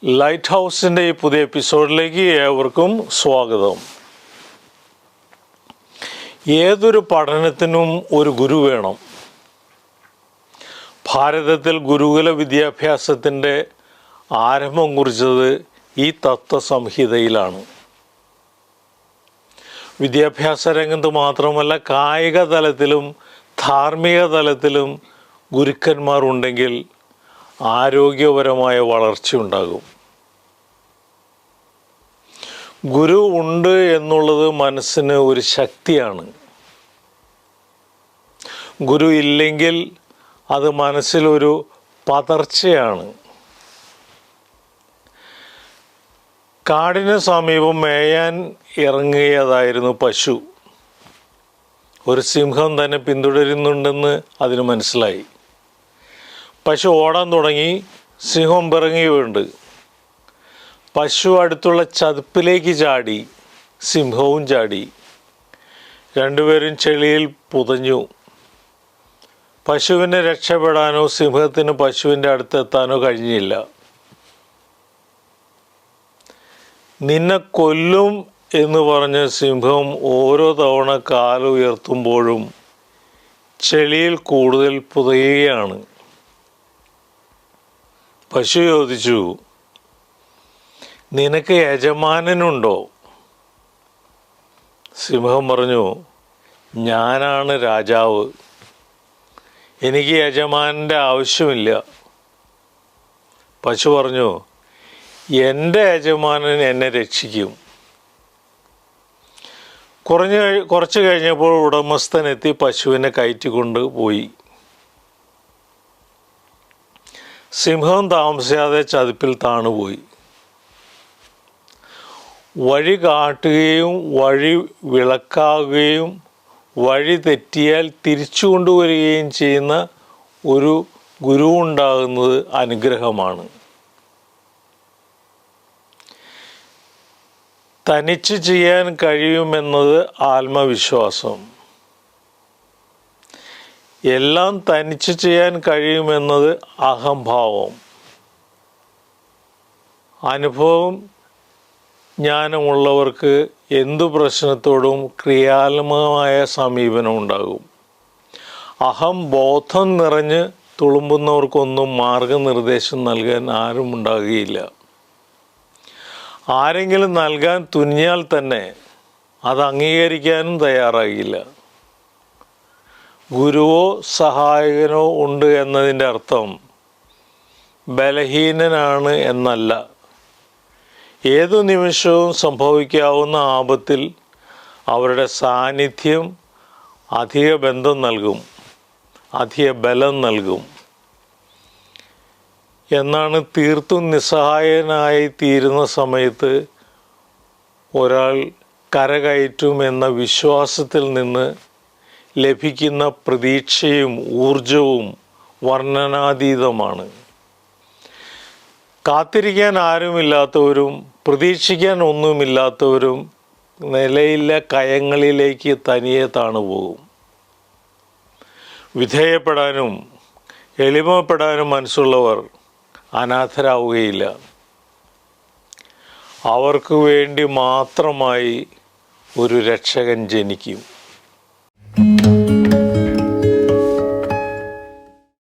Light ഹൗസിൻ്റെ ഈ പുതിയ എപ്പിസോഡിലേക്ക് ഏവർക്കും സ്വാഗതം. ഏതൊരു പഠനത്തിനും ഒരു ഗുരു വേണം. ഭാരതത്തിൽ ഗുരുകുല വിദ്യാഭ്യാസത്തിൻ്റെ ആരംഭം കുറിച്ചത് ഈ തത്വസംഹിതയിലാണ്. വിദ്യാഭ്യാസ രംഗത്ത് മാത്രമല്ല, കായിക തലത്തിലും ധാർമ്മിക തലത്തിലും ഗുരുക്കന്മാർ ഉണ്ടെങ്കിൽ ആരോഗ്യപരമായ വളർച്ചയുണ്ടാകും. ഗുരു ഉണ്ട് എന്നുള്ളത് മനസ്സിന് ഒരു ശക്തിയാണ്. ഗുരു ഇല്ലെങ്കിൽ അത് മനസ്സിലൊരു പതർച്ചയാണ്. കാടിന് സമീപം മേയാൻ ഇറങ്ങിയതായിരുന്നു പശു. ഒരു സിംഹം തന്നെ പിന്തുടരുന്നുണ്ടെന്ന് അതിന് മനസ്സിലായി. പശു ഓടാൻ തുടങ്ങി. സിംഹം പിറങ്ങിയുണ്ട്. പശു അടുത്തുള്ള ചതുപ്പിലേക്ക് ചാടി. സിംഹവും ചാടി. രണ്ടുപേരും ചെളിയിൽ പുതഞ്ഞു. പശുവിനെ രക്ഷപ്പെടാനോ സിംഹത്തിന് പശുവിൻ്റെ അടുത്തെത്താനോ കഴിഞ്ഞില്ല. നിന്നെ കൊല്ലും എന്ന് പറഞ്ഞ് സിംഹം ഓരോ തവണ കാലുയർത്തുമ്പോഴും ചെളിയിൽ കൂടുതൽ പുതയുകയാണ്. പശു ചോദിച്ചു, നിനക്ക് യജമാനനുണ്ടോ? സിംഹം പറഞ്ഞു, ഞാനാണ് രാജാവ്, എനിക്ക് യജമാനൻ്റെ ആവശ്യമില്ല. പശു പറഞ്ഞു, എൻ്റെ യജമാനൻ എന്നെ രക്ഷിക്കും. കുറച്ച് കഴിഞ്ഞപ്പോൾ ഉടമസ്ഥനെത്തി പശുവിനെ കയറ്റിക്കൊണ്ട് പോയി. സിംഹം താമസിയാതെ ചതുപ്പിൽ താണുപോയി. വഴി കാട്ടുകയും വഴി വിളക്കാകുകയും വഴി തെറ്റിയാൽ തിരിച്ചു കൊണ്ടുവരികയും ചെയ്യുന്ന ഒരു ഗുരു ഉണ്ടാകുന്നത് അനുഗ്രഹമാണ്. തനിച്ച് ചെയ്യാൻ കഴിയുമെന്നത് ആത്മവിശ്വാസം. എല്ലാം തനിച്ച് ചെയ്യാൻ കഴിയുമെന്നത് അഹംഭാവം. അനുഭവം ജ്ഞാനമുള്ളവർക്ക് എന്തു പ്രശ്നത്തോടും ക്രിയാത്മകമായ സമീപനം ഉണ്ടാകും. അഹംബോധം നിറഞ്ഞ് തുളുമ്പുന്നവർക്കൊന്നും മാർഗനിർദ്ദേശം നൽകാൻ ആരും ഉണ്ടാകുകയില്ല. ആരെങ്കിലും നൽകാൻ തുനിഞ്ഞാൽ തന്നെ അത് അംഗീകരിക്കാനും തയ്യാറാകില്ല. ഗുരുവോ സഹായകനോ ഉണ്ട് എന്നതിൻ്റെ അർത്ഥം ബലഹീനനാണ് എന്നല്ല. ഏതു നിമിഷവും സംഭവിക്കാവുന്ന ആപത്തിൽ അവരുടെ സാന്നിധ്യം അധിക ബന്ധം നൽകും, അധിക ബലം നൽകും എന്നാണ്. തീർത്തും നിസ്സഹായനായി തീരുന്ന സമയത്ത് ഒരാൾ കരകയറ്റുമെന്ന വിശ്വാസത്തിൽ നിന്ന് ലഭിക്കുന്ന പ്രതീക്ഷയും ഊർജവും വർണ്ണനാതീതമാണ്. കാത്തിരിക്കാൻ ആരുമില്ലാത്തവരും പ്രതീക്ഷിക്കാൻ ഒന്നുമില്ലാത്തവരും നിലയില്ല കയങ്ങളിലേക്ക് തനിയെ താണുപോകും. വിധേയപ്പെടാനും എളിമപ്പെടാനും മനസ്സുള്ളവർ അനാഥരാവുകയില്ല. അവർക്ക് വേണ്ടി മാത്രമായി ഒരു രക്ഷകൻ ജനിക്കും.